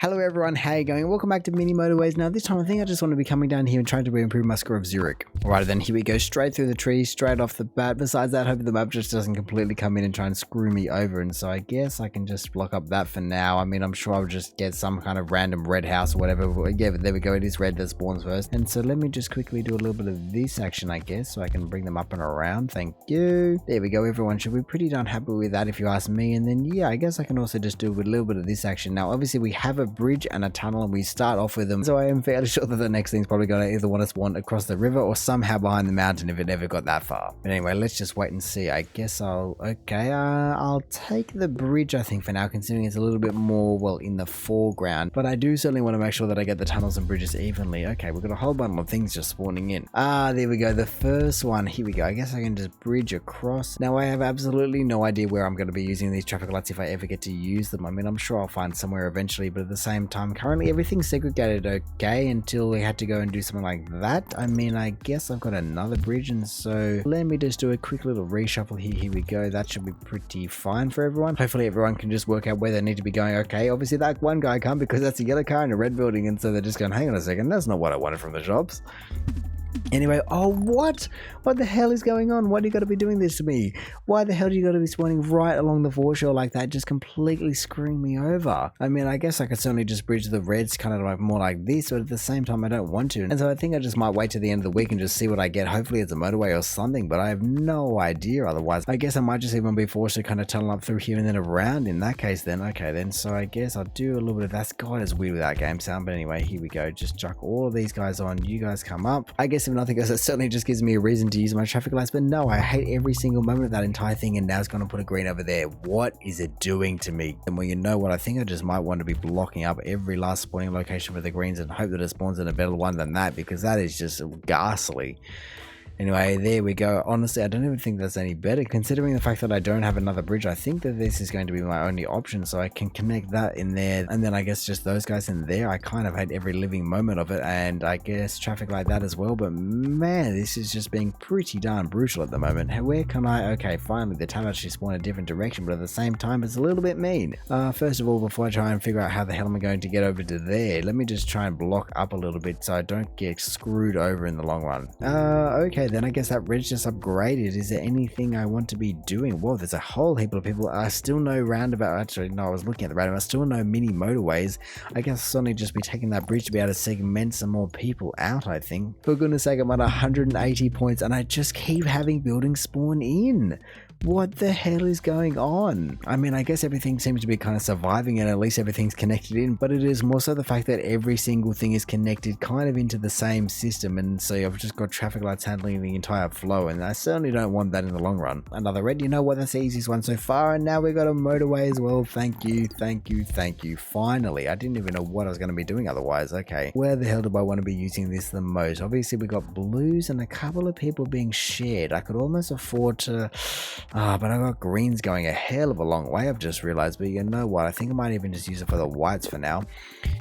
Hello everyone, how you going? Welcome back to Mini Motorways. Now this time I think I just want to be coming down here and trying to improve my score of Zurich. Alright then, here we go, straight through the trees, straight off the bat. Besides that, hoping the map just doesn't completely come in and try and screw me over. And so I guess I can just block up that for now. I mean, I'm sure I'll just get some kind of random red house or whatever. Yeah, but there we go, it is red that spawns first. And so let me just quickly do a little bit of this action, I guess, so I can bring them up and around. Thank you. There we go, everyone should be pretty darn happy with that if you ask me. And then yeah, I guess I can also just do a little bit of this action. Now obviously we have a bridge and a tunnel and we start off with them, so I am fairly sure that the next thing's probably going to either want to spawn across the river or somehow behind the mountain if it ever got that far. But anyway, let's just wait and see. I guess I'll take the bridge, I think, for now, considering it's a little bit more, well, in the foreground, but I do certainly want to make sure that I get the tunnels and bridges evenly. Okay, we've got a whole bundle of things just spawning in. There we go, the first one. Here we go. I guess I can just bridge across. Now I have absolutely no idea where I'm going to be using these traffic lights if I ever get to use them. I mean, I'm sure I'll find somewhere eventually, but at the same time, currently everything's segregated okay until we had to go and do something like that. I mean, I guess I've got another bridge, and so let me just do a quick little reshuffle here. Here we go. That should be pretty fine for everyone. Hopefully everyone can just work out where they need to be going. Okay, obviously that one guy can't because that's a yellow car in a red building, and so they're just going, hang on a second, that's not what I wanted from the shops. Anyway, oh, what the hell is going on? Why do you got to be doing this to me? Why the hell do you got to be spawning right along the foreshore like that, just completely screwing me over? I mean, I guess I could certainly just bridge the reds kind of like more like this, but at the same time I don't want to, and so I think I just might wait to the end of the week and just see what I get. Hopefully it's a motorway or something, but I have no idea otherwise. I guess I might just even be forced to kind of tunnel up through here and then around in that case then. Okay then, so I guess I'll do a little bit of that. God, it's weird with that game sound, but anyway, here we go. Just chuck all of these guys on. You guys come up. I guess if nothing else, it certainly just gives me a reason to use my traffic lights, but no, I hate every single moment of that entire thing, and now it's going to put a green over there. What is it doing to me? And well, you know what, I think I just might want to be blocking up every last spawning location for the greens and hope that it spawns in a better one than that, because that is just ghastly. Anyway, there we go. Honestly, I don't even think that's any better considering the fact that I don't have another bridge. I think that this is going to be my only option, so I can connect that in there, and then I guess just those guys in there. I kind of hate every living moment of it, and I guess traffic like that as well, but man, this is just being pretty darn brutal at the moment. Where can I? Okay, finally the tab actually spawned a different direction, but at the same time it's a little bit mean. First of all, before I try and figure out how the hell am I going to get over to there, let me just try and block up a little bit so I don't get screwed over in the long run. Okay, then I guess that bridge just upgraded. Is there anything I want to be doing? Whoa, there's a whole heap of people. I still know roundabout. Actually, no, I was looking at the roundabout. I still know mini motorways. I guess I'll suddenly just be taking that bridge to be able to segment some more people out, I think. For goodness sake, I'm at 180 points and I just keep having buildings spawn in. What the hell is going on? I mean, I guess everything seems to be kind of surviving and at least everything's connected in, but it is more so the fact that every single thing is connected kind of into the same system, and so I've just got traffic lights handling the entire flow, and I certainly don't want that in the long run. Another red, you know what, that's the easiest one so far, and now we've got a motorway as well. Thank you, thank you, thank you. Finally, I didn't even know what I was going to be doing otherwise. Okay, where the hell do I want to be using this the most? Obviously, we got blues and a couple of people being shared. I could almost afford to... but I got greens going a hell of a long way, I've just realized. But you know what, I think I might even just use it for the whites for now.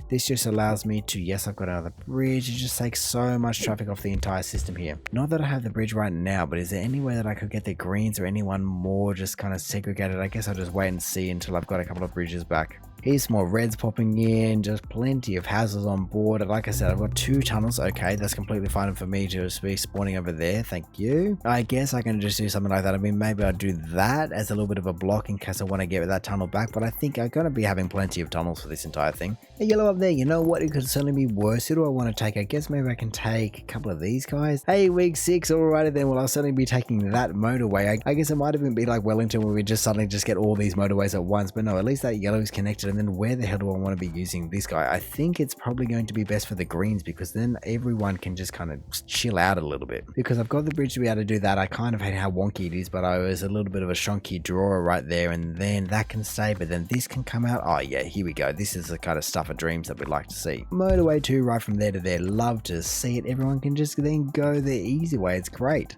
This just allows me to, yes, I've got another bridge. It just takes so much traffic off the entire system here. Not that I have the bridge right now, but is there any way that I could get the greens or anyone more just kind of segregated? I guess I'll just wait and see until I've got a couple of bridges back. Here's some more reds popping in, just plenty of houses on board. And like I said, I've got 2 tunnels. Okay, that's completely fine for me to just be spawning over there. Thank you. I guess I can just do something like that. I mean, maybe I'll do that as a little bit of a block in case I want to get that tunnel back, but I think I'm going to be having plenty of tunnels for this entire thing. A yellow up there, you know what, it could certainly be worse. Who do I want to take? I guess maybe I can take a couple of these guys. Hey, week 6, alrighty then. Well, I'll certainly be taking that motorway. I guess it might even be like Wellington where we just suddenly just get all these motorways at once, but no, at least that yellow is connected. And then where the hell do I want to be using this guy? I think it's probably going to be best for the greens, because then everyone can just kind of chill out a little bit, because I've got the bridge to be able to do that. I kind of hate how wonky it is, but I was a little bit of a shonky drawer right there, and then that can stay, but then this can come out. Oh yeah, here we go. This is the kind of stuff of dreams that we'd like to see. Motorway 2 right from there to there. Love to see it. Everyone can just then go the easy way. It's great.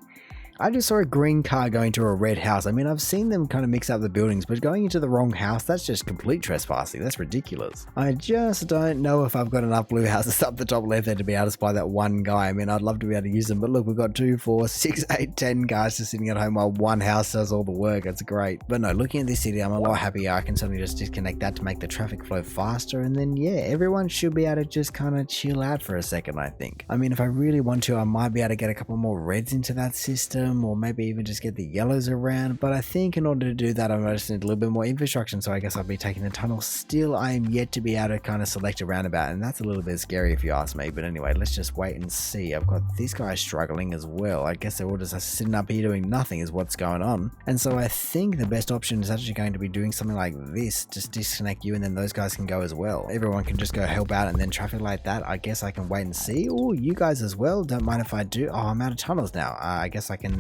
I just saw a green car going to a red house. I mean, I've seen them kind of mix up the buildings, but going into the wrong house, that's just complete trespassing. That's ridiculous. I just don't know if I've got enough blue houses up the top left there to be able to supply that one guy. I mean, I'd love to be able to use them, but look, we've got 2, 4, 6, 8, 10 guys just sitting at home while one house does all the work. That's great. But no, looking at this city, I'm a lot happier. I can suddenly just disconnect that to make the traffic flow faster, and then yeah, everyone should be able to just kind of chill out for a second, I think. I mean, if I really want to, I might be able to get a couple more reds into that system, or maybe even just get the yellows around, but I think in order to do that, I just need a little bit more infrastructure, so I guess I'll be taking the tunnel. Still, I am yet to be able to kind of select a roundabout, and that's a little bit scary if you ask me, but anyway, let's just wait and see. I've got this guy struggling as well. I guess they're all just sitting up here doing nothing is what's going on, and so I think the best option is actually going to be doing something like this. Just disconnect you, and then those guys can go as well. Everyone can just go help out, and then traffic like that, I guess I can wait and see. Oh, you guys as well, don't mind if I do. Oh, I'm out of tunnels now. I guess I can,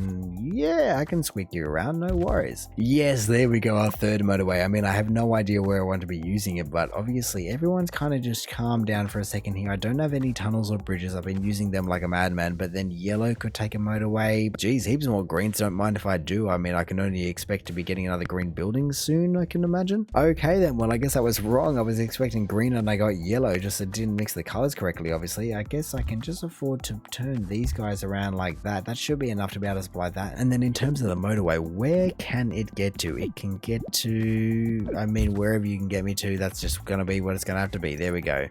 yeah, I can squeak you around, no worries. Yes, there we go, our third motorway. I mean, I have no idea where I want to be using it, but obviously everyone's kind of just calmed down for a second here. I don't have any tunnels or bridges. I've been using them like a madman, but then yellow could take a motorway. Geez, heaps more greens, don't mind if I do. I mean, I can only expect to be getting another green building soon, I can imagine. Okay then, well, I guess I was wrong. I was expecting green and I got yellow, just it didn't mix the colors correctly, obviously. I guess I can just afford to turn these guys around like that. That should be enough to be able to supply that. And then in terms of the motorway, where can it get to? It can get to, I mean, wherever you can get me to, that's just going to be what it's going to have to be. There we go.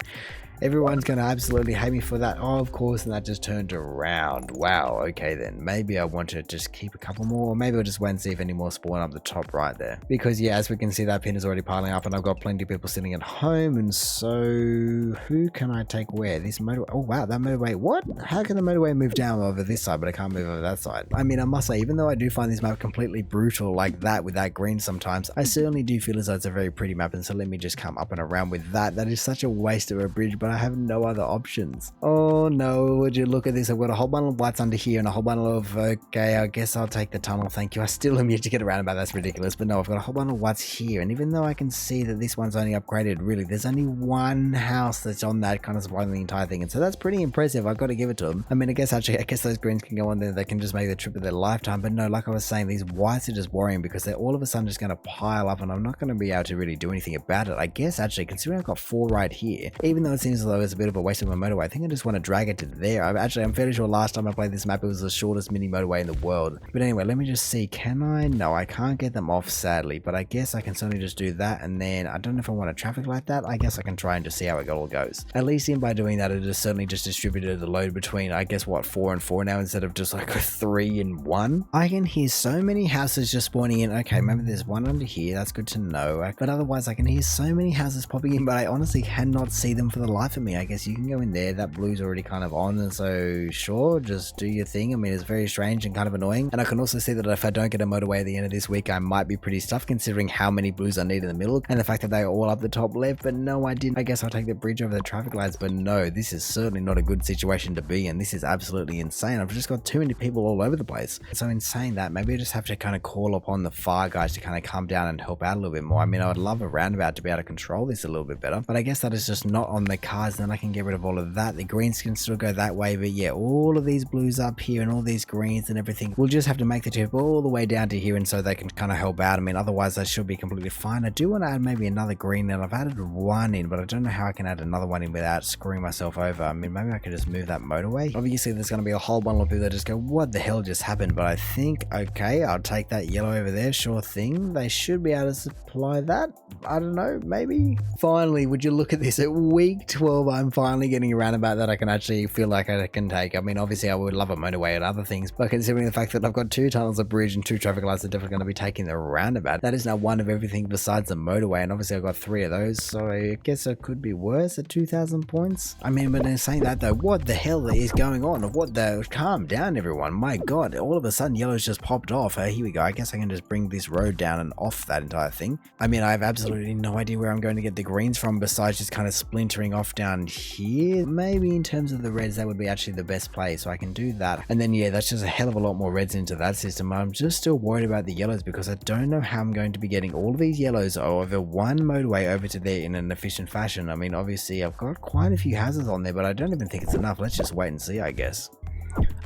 Everyone's going to absolutely hate me for that. Oh, of course, and that just turned around. Wow, okay then. Maybe I want to just keep a couple more, or maybe I'll just wait and see if any more spawn up the top right there. Because yeah, as we can see, that pin is already piling up, and I've got plenty of people sitting at home, and so who can I take where? This motorway? Oh wow, that motorway. What? How can the motorway move down over this side, but I can't move over that side? I mean, I must say, even though I do find this map completely brutal like that with that green sometimes, I certainly do feel as though it's a very pretty map, and so let me just come up and around with that. That is such a waste of a bridge, but I have no other options. Oh no, would you look at this? I've got a whole bundle of whites under here and a whole bundle of, okay, I guess I'll take the tunnel, thank you. I still am yet to get around about, that's ridiculous, but no, I've got a whole bundle of whites here, and even though I can see that this one's only upgraded, really, there's only one house that's on that kind of supplying the entire thing, and so that's pretty impressive. I've got to give it to them. I mean, I guess those greens can go on there, they can just make the trip of their lifetime, but no, like I was saying, these whites are just worrying because they're all of a sudden just going to pile up, and I'm not going to be able to really do anything about it. I guess actually, considering I've got 4 right here, even though it seems as though it's a bit of a waste of my motorway, I think I just want to drag it to there. I'm fairly sure last time I played this map, it was the shortest mini motorway in the world. But anyway, let me just see, can I? No, I can't get them off, sadly, but I guess I can certainly just do that, and then I don't know if I want to traffic like that. I guess I can try and just see how it all goes. At least in by doing that, it has certainly just distributed the load between, I guess, what, 4 and 4 now instead of just like 3 and 1. I can hear so many houses just spawning in. Okay, maybe there's one under here, that's good to know, but otherwise I can hear so many houses popping in, but I honestly cannot see them for the life of me. I guess you can go in there, that blue's already kind of on, and so sure, just do your thing. I mean, it's very strange and kind of annoying, and I can also see that if I don't get a motorway at the end of this week, I might be pretty stuffed considering how many blues I need in the middle and the fact that they're all up the top left. But no, I didn't. I guess I'll take the bridge over the traffic lights, but no, this is certainly not a good situation to be in. This is absolutely insane. I've just got too many people all over the place. So in saying that, maybe I just have to kind of call upon the fire guys to kind of come down and help out a little bit more. I mean, I would love a roundabout to be able to control this a little bit better, but I guess that is just not on the cards. Then I can get rid of all of that. The greens can still go that way, but yeah, all of these blues up here and all these greens and everything, we'll just have to make the trip all the way down to here, and so they can kind of help out. I mean, otherwise that should be completely fine. I do want to add maybe another green, and I've added one in, but I don't know how I can add another one in without screwing myself over. I mean, maybe I could just move that motorway. Obviously there's going to be a whole bundle of people that just go, what the hell just happened? But I think, okay, I'll take that yellow over there, sure thing. They should be able to supply that. I don't know, maybe. Finally, would you look at this, at week 12 I'm finally getting a roundabout that I can actually feel like I can take. I mean, obviously I would love a motorway and other things, but considering the fact that I've got 2 tunnels of bridge and 2 traffic lights, are definitely going to be taking the roundabout. That is now one of everything besides the motorway, and obviously I've got 3 of those, so I guess it could be worse at 2,000 points. I mean, but in saying that though, what the hell is going on? What the? Calm down everyone, my god, all of a sudden yellow's just popped off. Here we go. I guess I can just bring this road down and off that entire thing. I mean, I have absolutely no idea where I'm going to get the greens from besides just kind of splintering off down here. Maybe in terms of the reds, that would be actually the best play, so I can do that. And then yeah, that's just a hell of a lot more reds into that system. I'm just still worried about the yellows because I don't know how I'm going to be getting all of these yellows over one motorway over to there in an efficient fashion. I mean, obviously I've got quite a few houses on there, but I don't even think it's enough. Let's just wait and see, I guess.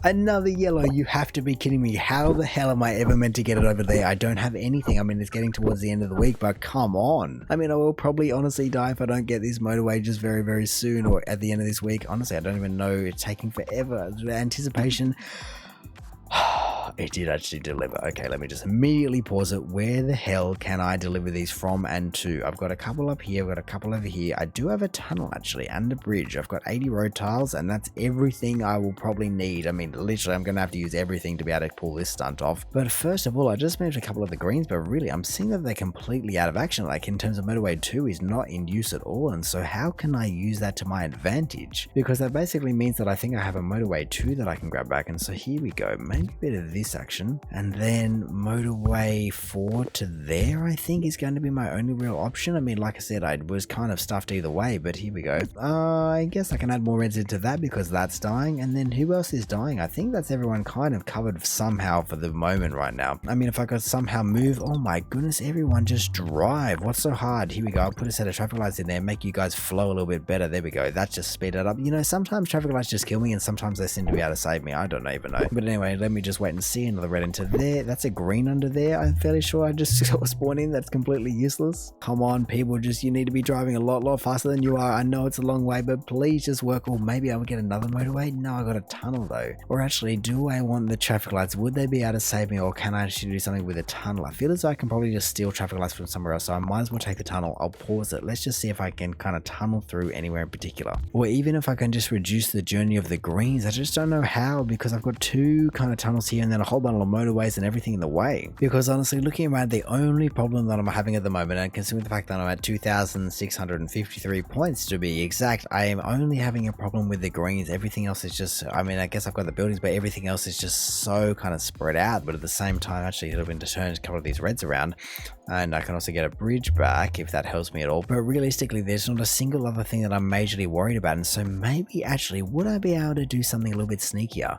Another yellow, you have to be kidding me. How the hell am I ever meant to get it over there? I don't have anything. I mean, it's getting towards the end of the week, but come on. I mean, I will probably honestly die if I don't get this motorway just very, very soon or at the end of this week. Honestly, I don't even know. It's taking forever. The anticipation. It did actually deliver. Okay, let me just immediately pause it. Where the hell can I deliver these from and to? I've got a couple up here. I've got a couple over here. I do have a tunnel actually and a bridge. I've got 80 road tiles and that's everything I will probably need. I mean, literally, I'm going to have to use everything to be able to pull this stunt off. But first of all, I just moved a couple of the greens, but really, I'm seeing that they're completely out of action. Like in terms of motorway 2 is not in use at all. And so how can I use that to my advantage? Because that basically means that I think I have a motorway 2 that I can grab back. And so here we go. Maybe a bit of this action, and then motorway 4 to there I think is going to be my only real option. I mean, like I said, I was kind of stuffed either way, but here we go. I guess I can add more reds into that because that's dying. And then who else is dying? I think that's everyone kind of covered somehow for the moment right now. I mean, if I could somehow move, oh my goodness, everyone just drive. What's so hard? Here we go. I'll put a set of traffic lights in there, make you guys flow a little bit better. There we go. That just speed it up. You know, sometimes traffic lights just kill me and sometimes they seem to be able to save me. I don't even know. But anyway, let me just wait and see. Another red into there. That's a green under there. I'm fairly sure I just saw spawn in. That's completely useless. Come on, people. Just, you need to be driving a lot faster than you are. I know it's a long way, but please just work. Or maybe I will get another motorway. No, I got a tunnel though. Or actually, do I want the traffic lights? Would they be able to save me, or can I actually do something with a tunnel? I feel as though I can probably just steal traffic lights from somewhere else, so I might as well take the tunnel. I'll pause it. Let's just see if I can kind of tunnel through anywhere in particular. Or even if I can just reduce the journey of the greens. I just don't know how, because I've got two kind of tunnels here and then a whole bundle of motorways and everything in the way. Because honestly, looking around, the only problem that I'm having at the moment, and considering the fact that I'm at 2,653 points to be exact, I am only having a problem with the greens. Everything else is just, I mean, I guess I've got the buildings, but everything else is just so kind of spread out. But at the same time, actually, it'll be to turn a couple of these reds around, and I can also get a bridge back if that helps me at all. But realistically, there's not a single other thing that I'm majorly worried about. And so maybe actually, would I be able to do something a little bit sneakier?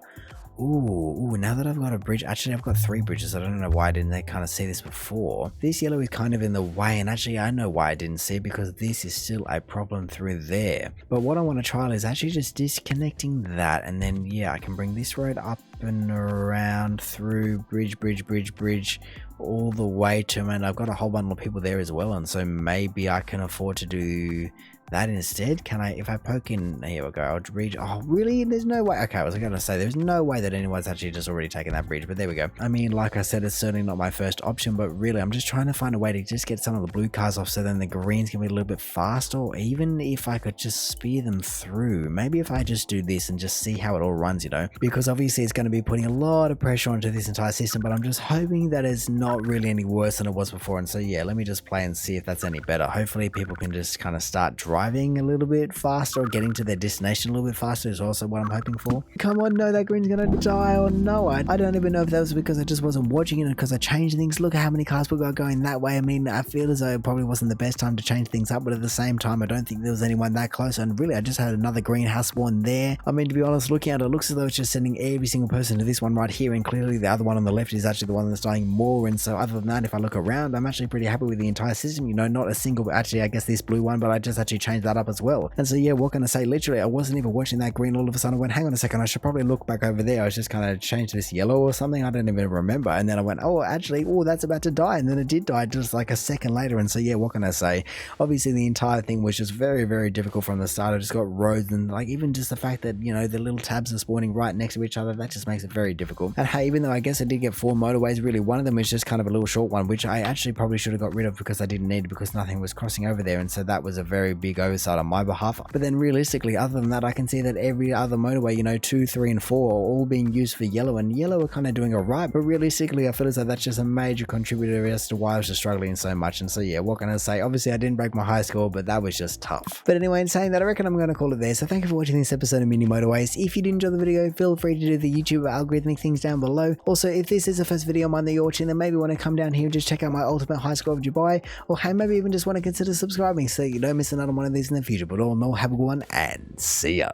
Ooh, now that I've got a bridge, actually I've got 3 bridges. I don't know why I didn't kind of see this before. This yellow is kind of in the way, and actually I know why I didn't see it, because this is still a problem through there. But what I want to try is actually just disconnecting that, and then yeah, I can bring this road up and around through bridge all the way to, and I've got a whole bundle of people there as well, and so maybe I can afford to do that instead. Can I, if I poke in, here we go, I'll read, oh really, there's no way, okay, I was gonna say there's no way that anyone's actually just already taken that bridge, but there we go. I mean, like I said, it's certainly not my first option, but really I'm just trying to find a way to just get some of the blue cars off, so then the greens can be a little bit faster, or even if I could just spear them through. Maybe if I just do this and just see how it all runs, you know, because obviously it's going to be putting a lot of pressure onto this entire system, but I'm just hoping that it's not really any worse than it was before. And so yeah, let me just play and see if that's any better. Hopefully people can just kind of start driving a little bit faster, or getting to their destination a little bit faster is also what I'm hoping for. Come on, no, that green's gonna die, or no, I don't even know if that was because I just wasn't watching it, because I changed things. Look at how many cars we got going that way. I mean, I feel as though it probably wasn't the best time to change things up, but at the same time, I don't think there was anyone that close, and really I just had another greenhouse spawn there. I mean, to be honest, looking at it, looks as though it's just sending every single person to this one right here, and clearly the other one on the left is actually the one that's dying more. And so other than that, if I look around, I'm actually pretty happy with the entire system, you know, not a single, actually I guess this blue one, but I just actually changed that up as well. And so yeah, what can I say, literally I wasn't even watching that green. All of a sudden I went, hang on a second, I should probably look back over there. I was just kind of changed this yellow or something, I don't even remember. And then I went, oh actually, oh that's about to die, and then it did die just like a second later. And so yeah, what can I say, obviously the entire thing was just very difficult from the start. I just got roads, and like even just the fact that, you know, the little tabs are spawning right next to each other, that just makes it very difficult. And hey, even though I guess I did get 4 motorways, really one of them was just kind of a little short one, which I actually probably should have got rid of because I didn't need it, because nothing was crossing over there. And so that was a very big oversight on my behalf. But then realistically, other than that, I can see that every other motorway, you know, 2, 3 and 4 are all being used for yellow, and yellow are kind of doing alright. But realistically, I feel as though that's just a major contributor as to why I was just struggling so much. And so yeah, what can I say, obviously I didn't break my high score, but that was just tough. But anyway, in saying that, I reckon I'm going to call it there. So thank you for watching this episode of Mini Motorways. If you did enjoy the video, feel free to do the YouTube algorithmic things down below. Also, if this is the first video of mine that you're watching, then maybe want to come down here and just check out my ultimate high score of Dubai, or hey, maybe even just want to consider subscribing so you don't miss another one of these in the future. But all in all, have a good one and see ya.